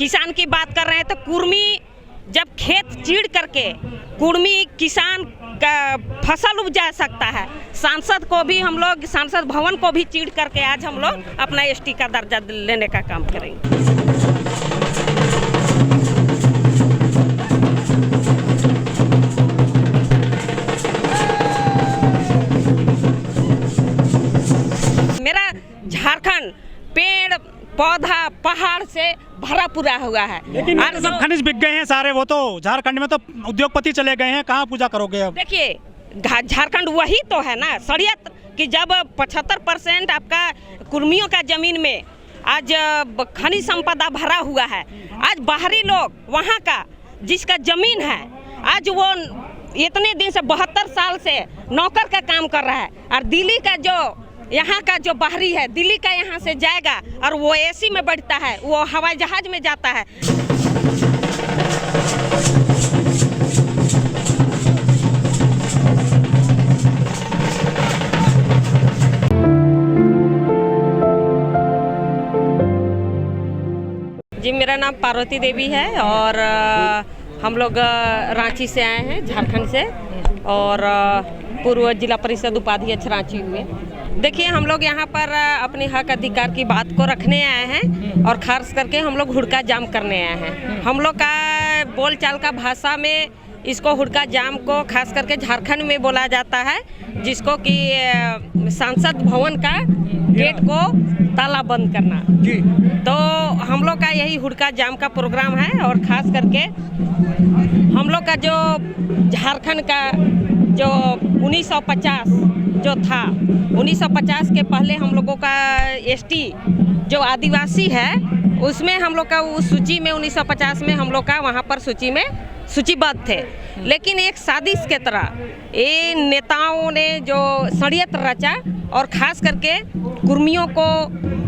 किसान की बात कर रहे हैं तो कुर्मी जब खेत चीड़ करके कुर्मी किसान का फसल उपजा सकता है। सांसद को भी हम लोग सांसद भवन को भी चीड़ करके आज हम लोग अपना एसटी का दर्जा लेने का काम करेंगे। मेरा झारखंड पेड़ पौधा पहाड़ से भरा पूरा हुआ है। लेकिन सब खनिज बिक गए हैं सारे, वो तो झारखंड में तो उद्योगपति चले गए हैं, कहाँ पूजा करोगे अब? देखिए झारखंड वही तो है ना षड्यंत्र कि जब 75% आपका कुर्मियों का जमीन में आज खनिज संपदा भरा हुआ है, आज बाहरी लोग वहाँ का जिसका जमीन है आज वो इतने दिन से 72 साल से नौकर का काम कर रहा है, और दिल्ली का जो यहाँ का जो बाहरी है दिल्ली का यहाँ से जाएगा और वो एसी में बैठता है, वो हवाई जहाज में जाता है। जी मेरा नाम पार्वती देवी है और हम लोग रांची से आए हैं, झारखंड से, और पूर्व जिला परिषद उपाध्यक्ष रांची हुए। देखिए हम लोग यहाँ पर अपने हक अधिकार की बात को रखने आए हैं और खास करके हम लोग हुड़का जाम करने आए हैं। हम लोग का बोलचाल का भाषा में इसको हुड़का जाम को खास करके झारखंड में बोला जाता है, जिसको कि सांसद भवन का गेट को ताला बंद करना जी। तो हम लोग का यही हुड़का जाम का प्रोग्राम है और खास करके हम लोग का जो झारखंड का जो 1950 जो था, 1950 के पहले हम लोगों का एसटी जो आदिवासी है उसमें हम लोग का उस सूची में 1950 में हम लोग का वहाँ पर सूची में सूचीबद्ध थे। लेकिन एक साजिश के तरह ये नेताओं ने जो षड्यंत्र रचा और खास करके कुर्मियों को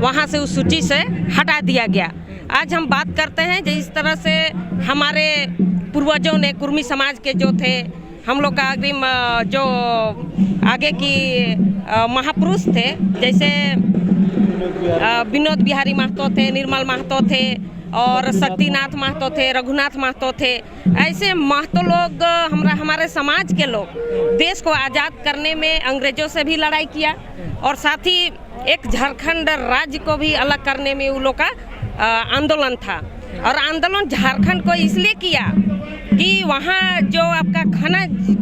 वहाँ से उस सूची से हटा दिया गया। आज हम बात करते हैं जिस तरह से हमारे पूर्वजों ने कुर्मी समाज के जो थे हम लोग का अग्रिम जो आगे की महापुरुष थे, जैसे विनोद बिहारी महतो थे, निर्मल महतो थे और शक्तिनाथ महतो थे, रघुनाथ महतो थे। ऐसे महतो लोग हमारे समाज के लोग देश को आज़ाद करने में अंग्रेजों से भी लड़ाई किया और साथ ही एक झारखंड राज्य को भी अलग करने में उन लोग का आंदोलन था। और आंदोलन झारखंड को इसलिए किया कि वहाँ जो आपका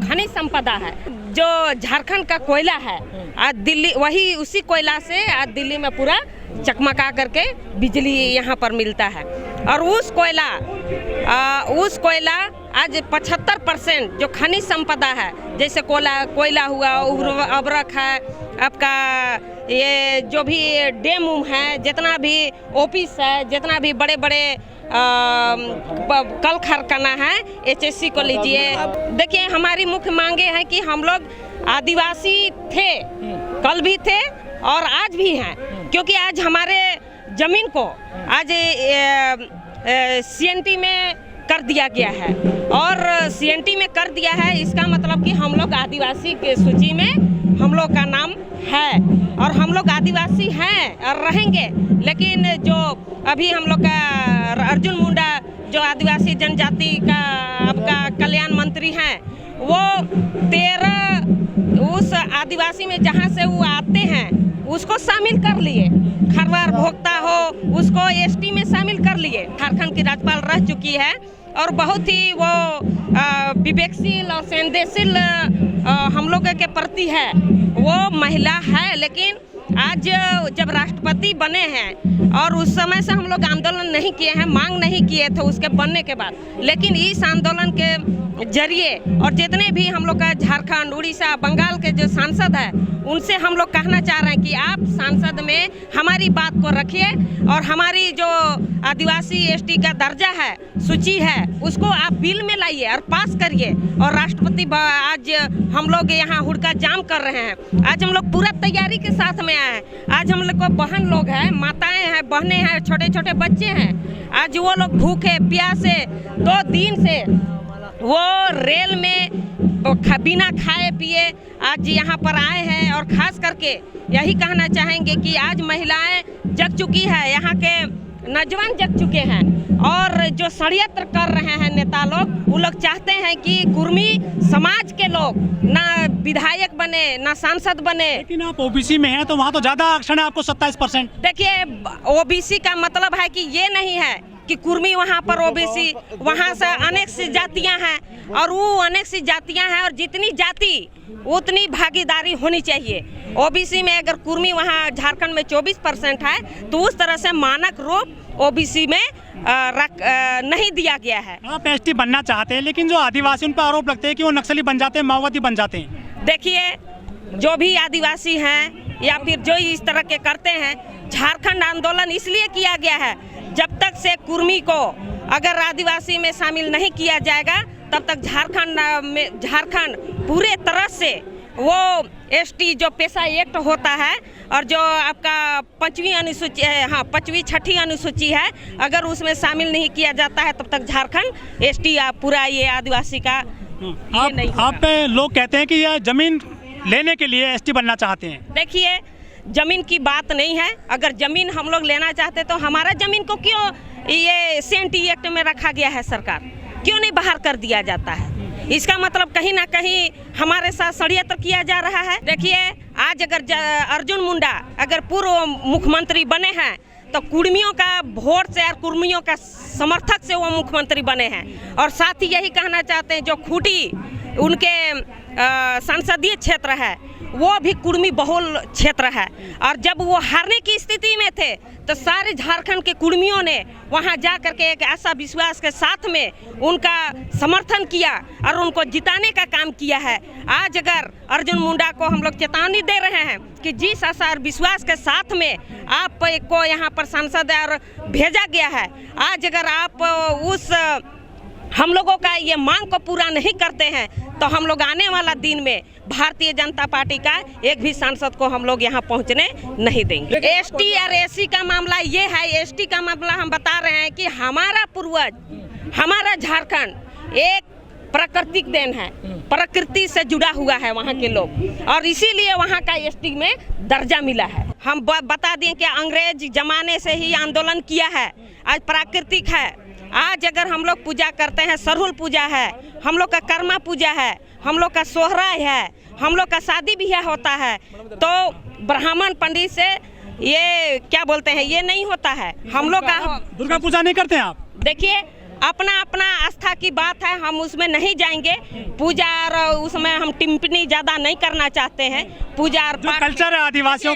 खनिज संपदा है, जो झारखंड का कोयला है, आज दिल्ली वही उसी कोयला से आज दिल्ली में पूरा चकमका करके बिजली यहाँ पर मिलता है। और उस कोयला आज 75% जो खनिज संपदा है, जैसे कोयला हुआ, उर्वरक है, आपका ये जो भी डैम है, जितना भी ऑफिस है, जितना भी बड़े बड़े कल कारखाना है, एचएससी को लीजिए। देखिए हमारी मुख्य मांगे हैं कि हम लोग आदिवासी थे, कल भी थे और आज भी हैं, क्योंकि आज हमारे जमीन को आज सीएनटी में कर दिया गया है। और सीएनटी में कर दिया है इसका मतलब कि हम लोग आदिवासी के सूची में हम लोग का नाम है और हम लोग आदिवासी हैं और रहेंगे। लेकिन जो अभी हम लोग का अर्जुन मुंडा जो आदिवासी जनजाति का आपका कल्याण मंत्री हैं, वो 13 उस आदिवासी में जहाँ से वो आते हैं उसको शामिल कर लिए, खरवार भोक्ता हो उसको एसटी में शामिल कर लिए। झारखंड की राज्यपाल रह चुकी है और बहुत ही वो विवेकशील और संवेदनशील हम लोग के प्रति है, वो महिला है। लेकिन आज जब राष्ट्रपति बने हैं और उस समय से हम लोग आंदोलन नहीं किए हैं, मांग नहीं किए थे उसके बनने के बाद, लेकिन इस आंदोलन के जरिए और जितने भी हम लोग का झारखंड, उड़ीसा, बंगाल के जो सांसद हैं उनसे हम लोग कहना चाह रहे हैं कि आप संसद में हमारी बात को रखिए और हमारी जो आदिवासी एसटी का दर्जा है, सूची है, उसको आप बिल में लाइए और पास करिए। और राष्ट्रपति आज हम लोग यहाँ हुड़का जाम कर रहे हैं। आज हम लोग पूरा तैयारी के साथ में आए हैं। आज हम लोग को बहन लोग हैं, माताएं हैं, बहनें हैं, छोटे छोटे बच्चे हैं। आज वो लोग भूखे प्यासे 2 दिन से वो रेल में बिना खाए पिए आज यहाँ पर आए हैं। और ख़ास करके यही कहना चाहेंगे कि आज महिलाएं जग चुकी है, यहाँ के नौजवान जग चुके हैं। और जो षड्यंत्र कर रहे हैं नेता लोग, वो लोग चाहते हैं कि कुर्मी समाज के लोग ना विधायक बने ना सांसद बने। लेकिन आप ओबीसी में हैं तो वहाँ तो ज्यादा आरक्षण है आपको 27%। देखिए, ओबीसी का मतलब है कि ये नहीं है कि कुर्मी वहाँ पर ओबीसी, वहाँ से अनेक सी जातियाँ हैं और वो अनेक सी जातियाँ हैं और जितनी जाति उतनी भागीदारी होनी चाहिए। ओबीसी में अगर कुर्मी वहाँ झारखंड में 24% है तो उस तरह से मानक रूप ओबीसी में नहीं दिया गया है। आप एसटी बनना चाहते हैं, लेकिन जो आदिवासी उन पर आरोप लगते हैं कि वो नक्सली बन जाते हैं, माओवादी बन जाते हैं। देखिए, जो भी आदिवासी हैं या फिर जो इस तरह के करते हैं, झारखंड आंदोलन इसलिए किया गया है, जब तक से कुर्मी को अगर आदिवासी में शामिल नहीं किया जाएगा तब तक झारखंड पूरे तरह से वो एसटी जो पेशा एक्ट होता है और जो आपका 5वीं अनुसूची है, हाँ 5वीं 6ठी अनुसूची है, अगर उसमें शामिल नहीं किया जाता है तब तक झारखंड एसटी पूरा ये आदिवासी का आप पे लोग कहते हैं कि ये जमीन लेने के लिए एसटी बनना चाहते हैं। देखिए, जमीन की बात नहीं है। अगर जमीन हम लोग लेना चाहते तो हमारा जमीन को क्यों ये सीएनटी एक्ट में रखा गया है, सरकार क्यों नहीं बाहर कर दिया जाता है? इसका मतलब कहीं ना कहीं हमारे साथ षड्यंत्र किया जा रहा है। देखिए, आज अगर अर्जुन मुंडा अगर पूर्व मुख्यमंत्री बने हैं तो कुर्मियों का वोट से और कुर्मियों का समर्थक से वो मुख्यमंत्री बने हैं। और साथ ही यही कहना चाहते हैं, जो खूंटी उनके संसदीय क्षेत्र है वो भी कुर्मी बहुल क्षेत्र है। और जब वो हारने की स्थिति में थे तो सारे झारखंड के कुर्मियों ने वहां जा करके एक ऐसा विश्वास के साथ में उनका समर्थन किया और उनको जिताने का काम किया है। आज अगर अर्जुन मुंडा को हम लोग चेतावनी दे रहे हैं कि जिस आशा और विश्वास के साथ में आपको यहाँ पर सांसद और भेजा गया है, आज अगर आप उस हम लोगों का ये मांग को पूरा नहीं करते हैं तो हम लोग आने वाला दिन में भारतीय जनता पार्टी का एक भी सांसद को हम लोग यहाँ पहुँचने नहीं देंगे। एसटी और एससी का मामला ये है, एसटी का मामला हम बता रहे हैं कि हमारा पूर्वज, हमारा झारखंड एक प्राकृतिक देन है, प्रकृति से जुड़ा हुआ है वहाँ के लोग, और इसीलिए वहाँ का एसटी में दर्जा मिला है। हम बता दें कि अंग्रेज जमाने से ही आंदोलन किया है, आज प्राकृतिक है। आज अगर हम लोग पूजा करते हैं, सरहुल पूजा है, हम लोग का कर्मा पूजा है, हम लोग का सोहराय है, हम लोग का शादी ब्याह होता है, तो ब्राह्मण पंडित से ये क्या बोलते हैं, ये नहीं होता है। हम लोग का दुर्गा पूजा नहीं करते हैं आप? देखिए, अपना अपना आस्था की बात है, हम उसमें नहीं जाएंगे। पूजा और उसमें हम टिप्पणी ज्यादा नहीं करना चाहते हैं। पूजा और जो कल्चर है आदिवासियों,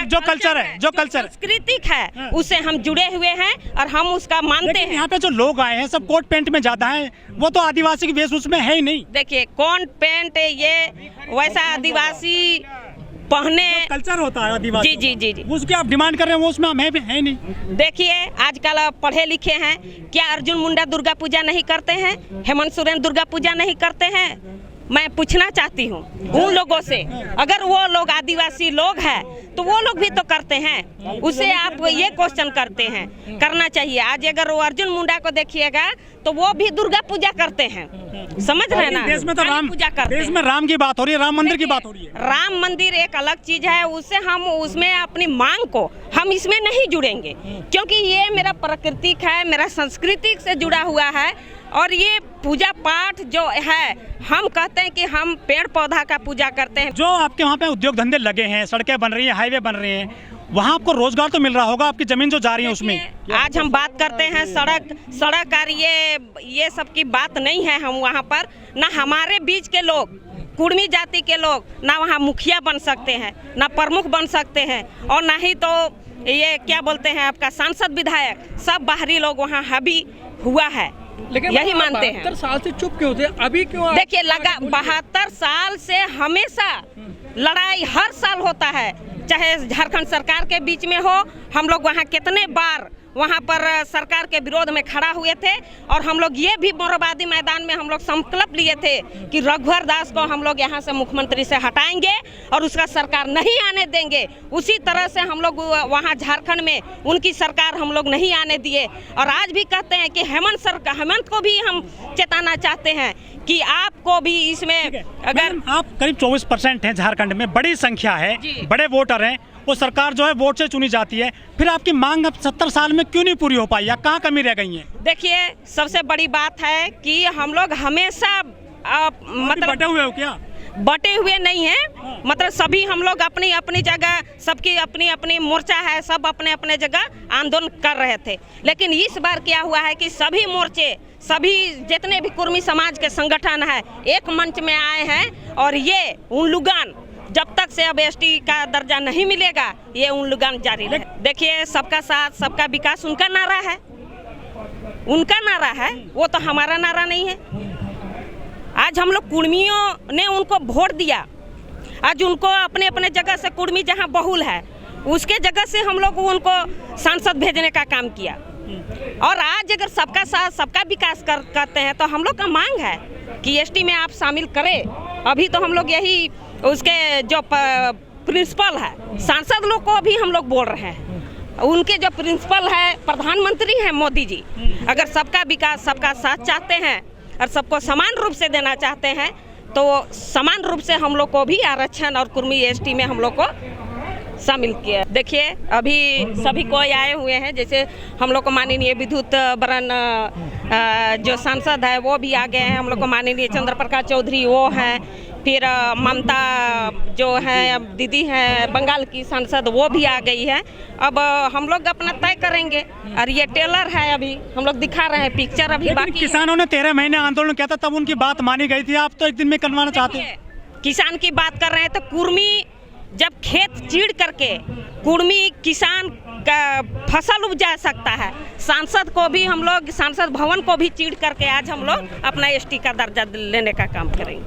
जो कल्चर है, जो कल्चर सांस्कृतिक है, उससे हम जुड़े हुए हैं और हम उसका मानते हैं। यहाँ पे जो लोग आए हैं सब कोट पैंट में ज्यादा हैं, वो तो आदिवासी की वेशभूषा में है ही नहीं। देखिए, कोट पैंट ये वैसा आदिवासी पहने कल्चर होता है आदिवासी। जी, उसके आप डिमांड कर रहे हैं, वो उसमें है नहीं। देखिए, आजकल पढ़े लिखे हैं, क्या अर्जुन मुंडा दुर्गा पूजा नहीं करते हैं? हेमंत सोरेन दुर्गा पूजा नहीं करते हैं? मैं पूछना चाहती हूँ उन लोगों से, अगर वो लोग आदिवासी लोग हैं तो वो लोग भी तो करते हैं, उसे आप ये क्वेश्चन करते हैं, करना चाहिए। आज अगर वो अर्जुन मुंडा को देखिएगा तो वो भी दुर्गा पूजा करते हैं, समझ रहे हैं ना? देश में तो राम पूजा करते हैं, देश में राम की बात हो रही है, राम मंदिर की बात हो रही है। राम मंदिर एक अलग चीज है, उससे हम उसमें अपनी मांग को हम इसमें नहीं जुड़ेंगे, क्योंकि ये मेरा प्राकृतिक है, मेरा संस्कृति से जुड़ा हुआ है। और ये पूजा पाठ जो है, हम कहते हैं कि हम पेड़ पौधा का पूजा करते हैं। जो आपके वहाँ पे उद्योग धंधे लगे हैं, सड़कें बन रही हैं, हाईवे बन रहे हैं, वहाँ आपको रोजगार तो मिल रहा होगा, आपकी जमीन जो जा रही है उसमें। आज हम बात करते हैं सड़क और ये सब की बात नहीं है। हम वहाँ पर ना हमारे बीच के लोग, कुर्मी जाति के लोग, ना वहाँ मुखिया बन सकते हैं, ना प्रमुख बन सकते हैं, और ना ही तो ये क्या बोलते हैं आपका सांसद विधायक, सब बाहरी लोग वहाँ हावी हुआ है। लेकिन यही मानते हैं। 72 साल से चुप क्यों थे, अभी क्यों? देखिए, लगा 72 साल से हमेशा लड़ाई हर साल होता है, चाहे झारखंड सरकार के बीच में हो। हम लोग वहाँ कितने बार वहाँ पर सरकार के विरोध में खड़ा हुए थे, और हम लोग ये भी मोरबादी मैदान में हम लोग संकल्प लिए थे कि रघुवर दास को हम लोग यहाँ से मुख्यमंत्री से हटाएंगे और उसका सरकार नहीं आने देंगे। उसी तरह से हम लोग वहाँ झारखंड में उनकी सरकार हम लोग नहीं आने दिए, और आज भी कहते हैं कि हेमंत को भी हम चेताना चाहते हैं कि आपको भी इसमें, अगर आप करीब 24% हैं झारखंड में, बड़ी संख्या है, बड़े वोटर हैं, वो सरकार जो है वोट से चुनी जाती है, फिर आपकी मांग अब 70 साल में क्यों नहीं पूरी हो पाई, या कहाँ कमी रह गई है? देखिए, सबसे बड़ी बात है कि हम लोग हमेशा मतलब बटे हुए हो क्या? बटे हुए नहीं हैं, मतलब सभी हम लोग अपनी अपनी जगह, सबकी अपनी अपनी मोर्चा है, सब अपने अपने जगह आंदोलन कर रहे थे। लेकिन इस बार क्या हुआ है कि सभी मोर्चे, सभी जितने भी कुर्मी समाज के संगठन है एक मंच में आए हैं, और ये उल्लुगान जब तक से अब एसटी का दर्जा नहीं मिलेगा, ये उल्लुगान जारी रहे। देखिए, सबका साथ सबका विकास उनका नारा है, उनका नारा है, वो तो हमारा नारा नहीं है। आज हम लोग कुर्मियों ने उनको वोट दिया, आज उनको अपने अपने जगह से, कुर्मी जहां बहुल है उसके जगह से हम लोग उनको सांसद भेजने का काम किया। और आज अगर सबका साथ सबका विकास करते हैं तो हम लोग का मांग है कि एसटी में आप शामिल करें। अभी तो हम लोग यही उसके जो प्रिंसिपल है, सांसद लोग को भी हम लोग बोल रहे हैं, उनके जो प्रिंसिपल है, प्रधानमंत्री हैं मोदी जी, अगर सबका विकास सबका साथ चाहते हैं और सबको समान रूप से देना चाहते हैं तो समान रूप से हम लोग को भी आरक्षण और कुर्मी एसटी में हम लोग को शामिल किया। देखिए, अभी सभी कोई आए हुए हैं, जैसे हम लोग को माननीय विद्युत बरन जो सांसद है वो भी आ गए हैं, हम लोग को माननीय चंद्र प्रकाश चौधरी वो हैं, फिर ममता जो है दीदी हैं बंगाल की सांसद, वो भी आ गई है। अब हम लोग अपना तय करेंगे, और ये टेलर है, अभी हम लोग दिखा रहे हैं पिक्चर, अभी बाकी। किसानों ने 13 महीने आंदोलन किया था, तब उनकी बात मानी गई थी, आप तो एक दिन में करवाना चाहते हैं। किसान की बात कर रहे हैं तो कुर्मी जब खेत चीड़ करके कुर्मी किसान का फसल उपजा सकता है, सांसद को भी हम लोग, सांसद भवन को भी चीड़ करके आज हम लोग अपना एसटी का दर्जा लेने का काम करेंगे।